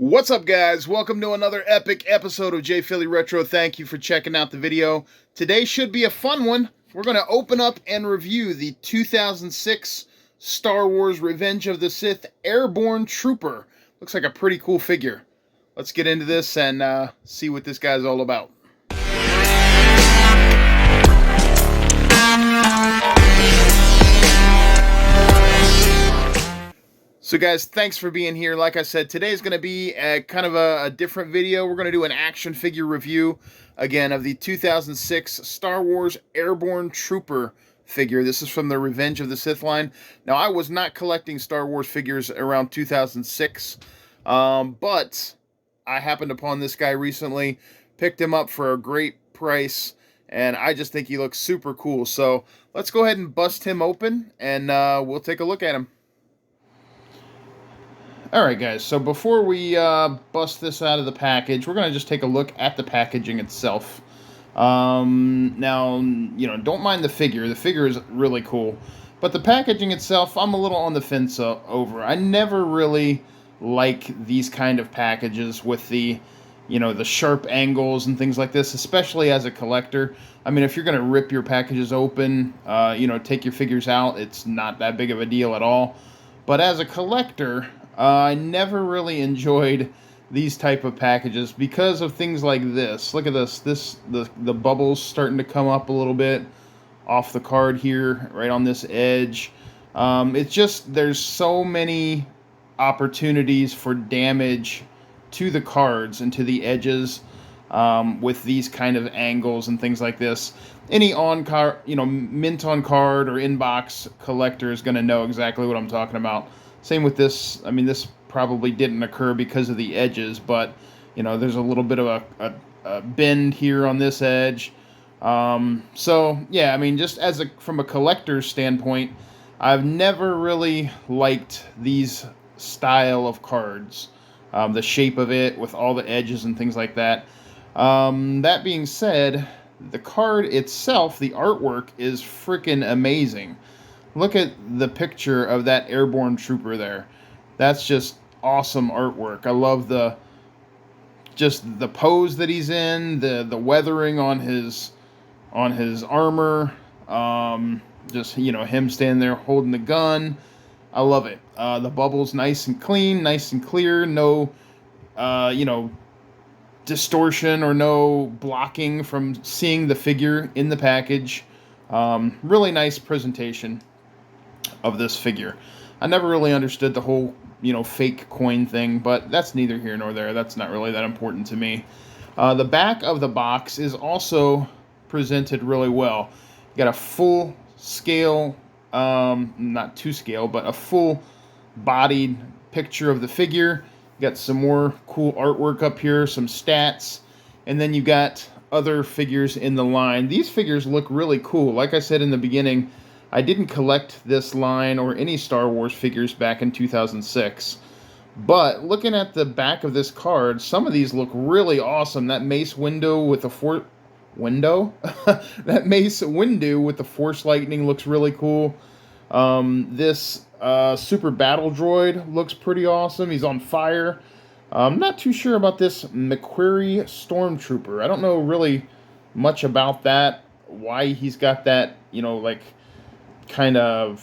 What's up, guys? Welcome to another epic episode of J Philly Retro. Thank you for checking out the video. Today should be a fun one. We're going to open up and review the 2006 Star Wars Revenge of the Sith Airborne Trooper. Looks like a pretty cool figure. Let's get into this and see what this guy's all about. So guys, thanks for being here. Like I said, today's going to be kind of a different video. We're going to do an action figure review, again, of the 2006 Star Wars Airborne Trooper figure. This is from the Revenge of the Sith line. Now, I was not collecting Star Wars figures around 2006, but I happened upon this guy recently, picked him up for a great price, and I just think he looks super cool. So let's go ahead and bust him open, and we'll take a look at him. Alright guys, so before we bust this out of the package, we're going to just take a look at the packaging itself. Now, don't mind the figure. The figure is really cool. But the packaging itself, I'm a little on the fence over. I never really like these kind of packages with the sharp angles and things like this, especially as a collector. I mean, if you're going to rip your packages open, take your figures out, it's not that big of a deal at all. But as a collector, I never really enjoyed these type of packages because of things like this. Look at this. The bubbles starting to come up a little bit off the card here, right on this edge. It's just, there's so many opportunities for damage to the cards and to the edges with these kind of angles and things like this. Any on card, mint on card or inbox collector is going to know exactly what I'm talking about. Same with this. I mean, this probably didn't occur because of the edges, but, there's a little bit of a bend here on this edge. So, yeah, I mean, just from a collector's standpoint, I've never really liked these style of cards. The shape of it with all the edges and things like that. That being said, the card itself, the artwork, is freaking amazing. Look at the picture of that Airborne Trooper there. That's just awesome artwork. I love the pose that he's in, the weathering on his armor. Just him standing there holding the gun. I love it. The bubbles nice and clean, nice and clear. No, distortion or no blocking from seeing the figure in the package. Really nice presentation of this figure. I never really understood the whole, fake coin thing, but that's neither here nor there. That's not really that important to me. The back of the box is also presented really well. You got a full scale, not to scale, but a full bodied picture of the figure. You got some more cool artwork up here, some stats, and then you got other figures in the line. These figures look really cool. Like I said in the beginning, I didn't collect this line or any Star Wars figures back in 2006. But looking at the back of this card, some of these look really awesome. That Mace Windu with the that Mace Windu with the Force Lightning looks really cool. This Super Battle Droid looks pretty awesome. He's on fire. I'm not too sure about this McQuarrie Stormtrooper. I don't know really much about that. Why he's got that, kind of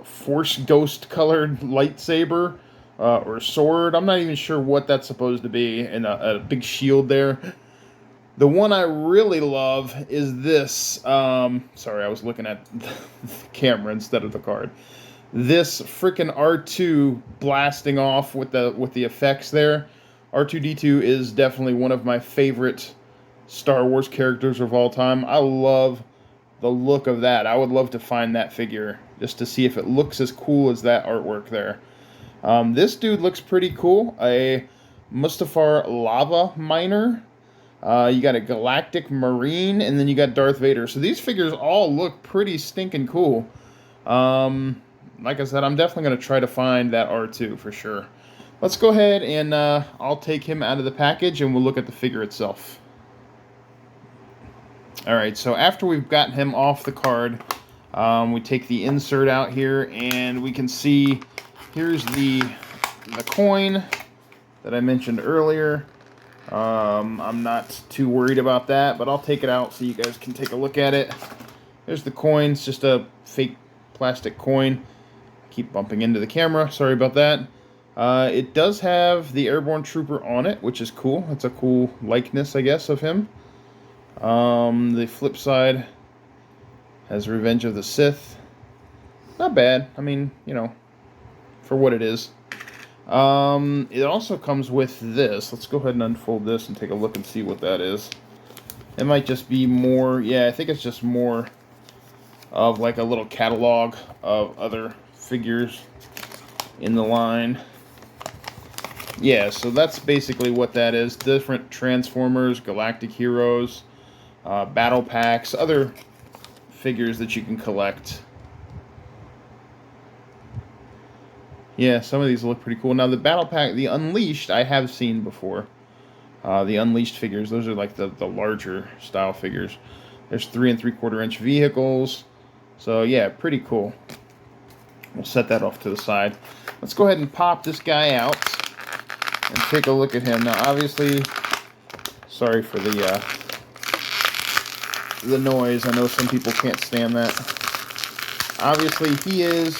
Force Ghost colored lightsaber or sword. I'm not even sure what that's supposed to be, and a big shield there. The one I really love is this. Sorry, I was looking at the camera instead of the card. This freaking R2 blasting off with the effects there. R2-D2 is definitely one of my favorite Star Wars characters of all time. I love the look of that. I would love to find that figure just to see if it looks as cool as that artwork there. This dude looks pretty cool. A Mustafar Lava Miner. You got a Galactic Marine, and then you got Darth Vader. So these figures all look pretty stinking cool. Like I said, I'm definitely going to try to find that R2 for sure. Let's go ahead and I'll take him out of the package and we'll look at the figure itself. Alright, so after we've gotten him off the card, we take the insert out here and we can see here's the coin. that I mentioned earlier. I'm not too worried about that, but I'll take it out so you guys can take a look at it. There's the coin. It's just a fake plastic coin. I keep bumping into the camera. Sorry about that. It does have the Airborne Trooper on it, which is cool. It's a cool likeness, I guess, of him. The flip side has Revenge of the Sith. Not bad. I mean, you know, for what it is. It also comes with this. Let's go ahead and unfold this and take a look and see what that is. It might just be more, yeah, I think it's just more of like a little catalog of other figures in the line. Yeah, so that's basically what that is. Different Transformers, Galactic Heroes, battle packs, other figures that you can collect. Yeah, some of these look pretty cool. Now, the battle pack, the Unleashed, I have seen before. The Unleashed figures, those are like the larger style figures. There's 3 3/4 inch vehicles. So, yeah, pretty cool. We'll set that off to the side. Let's go ahead and pop this guy out and take a look at him. Now, obviously, sorry for the noise. I know some people can't stand that. Obviously, he is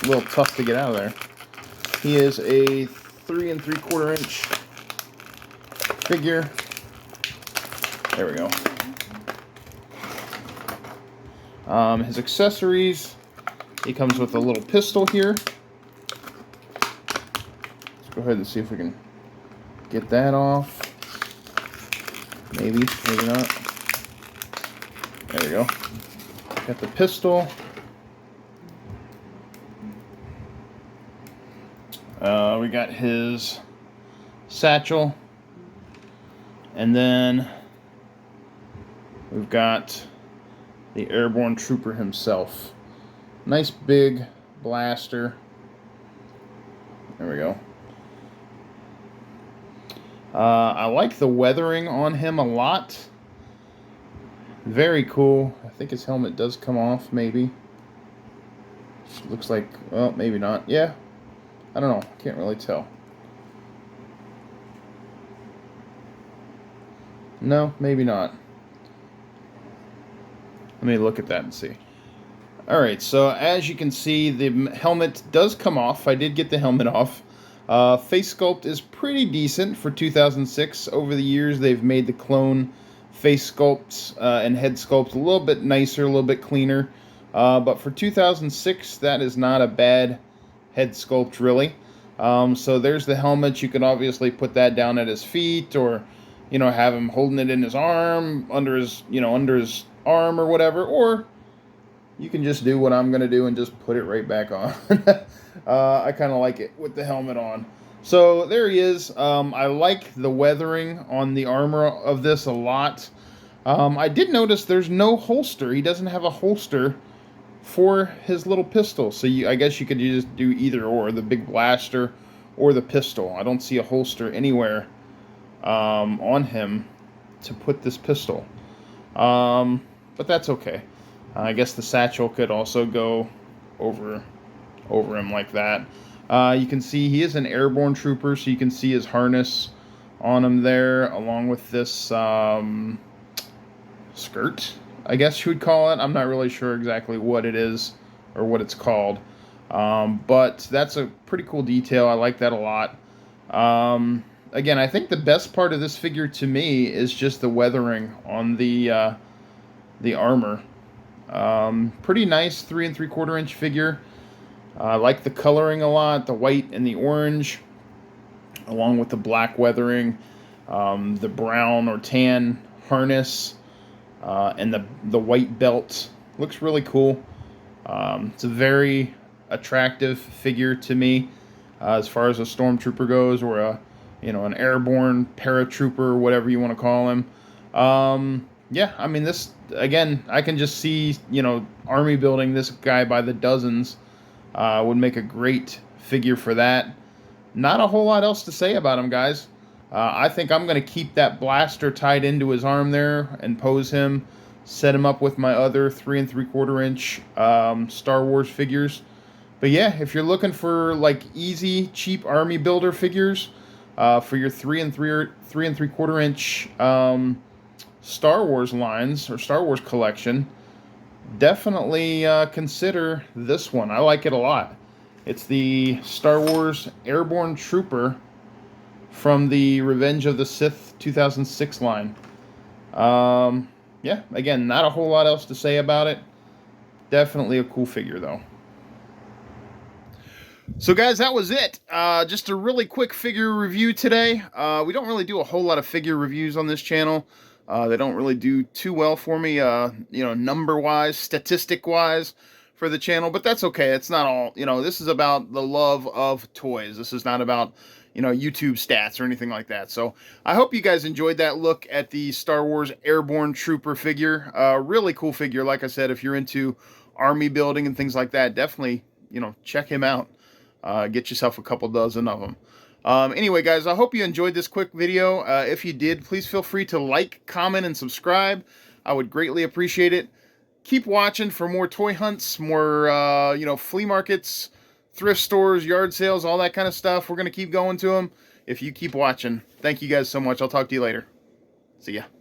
a little tough to get out of there. He is a 3 3/4 inch figure. There we go. His accessories, he comes with a little pistol here. Let's go ahead and see if we can get that off. Maybe, maybe not. There we go. Got the pistol. We got his satchel. And then we've got the Airborne Trooper himself. Nice big blaster. There we go. I like the weathering on him a lot. Very cool. I think his helmet does come off, maybe. Looks like, well, maybe not. Yeah. I don't know. Can't really tell. No, maybe not. Let me look at that and see. Alright, so as you can see, the helmet does come off. I did get the helmet off. Face sculpt is pretty decent for 2006. Over the years, they've made the clone face sculpts and head sculpts a little bit nicer, a little bit cleaner. But for 2006, that is not a bad head sculpt, really. So there's the helmet. You can obviously put that down at his feet, or, you know, have him holding it in his arm, under his, you know, under his arm or whatever, or you can just do what I'm going to do and just put it right back on. I kind of like it with the helmet on. So there he is. I like the weathering on the armor of this a lot. I did notice there's no holster. He doesn't have a holster for his little pistol. So I guess you could just do either or, the big blaster or the pistol. I don't see a holster anywhere on him to put this pistol. But that's okay. I guess the satchel could also go over him like that. You can see he is an Airborne Trooper, so you can see his harness on him there, along with this skirt, I guess you would call it. I'm not really sure exactly what it is or what it's called. But that's a pretty cool detail. I like that a lot. Again, I think the best part of this figure to me is just the weathering on the armor. Pretty nice 3 3/4 inch figure. I like the coloring a lot, the white and the orange, along with the black weathering, the brown or tan harness, and the white belt. Looks really cool. It's a very attractive figure to me, as far as a stormtrooper goes, or an airborne paratrooper, whatever you want to call him. Yeah, I mean, this, again, I can just see, army building this guy by the dozens. Would make a great figure for that. Not a whole lot else to say about him, guys. I think I'm going to keep that blaster tied into his arm there and pose him, set him up with my other 3 3/4 inch Star Wars figures. But But yeah, if you're looking for like easy, cheap army builder figures for your 3 and 3/4 inch Star Wars lines or Star Wars collection, definitely consider this one. I like it a lot. It's the Star Wars Airborne Trooper from the Revenge of the Sith 2006 line. Yeah, again, not a whole lot else to say about it. Definitely a cool figure, though. So, guys, that was it. Just a really quick figure review today. We don't really do a whole lot of figure reviews on this channel. They don't really do too well for me, number-wise, statistic-wise for the channel, but that's okay. It's not all, this is about the love of toys. This is not about, YouTube stats or anything like that. So I hope you guys enjoyed that look at the Star Wars Airborne Trooper figure. Really cool figure. Like I said, if you're into army building and things like that, definitely, check him out. Get yourself a couple dozen of them. Anyway, guys, I hope you enjoyed this quick video. If you did, please feel free to like, comment, and subscribe. I would greatly appreciate it. Keep watching for more toy hunts, more, flea markets, thrift stores, yard sales, all that kind of stuff. We're going to keep going to them if you keep watching. Thank you guys so much. I'll talk to you later. See ya.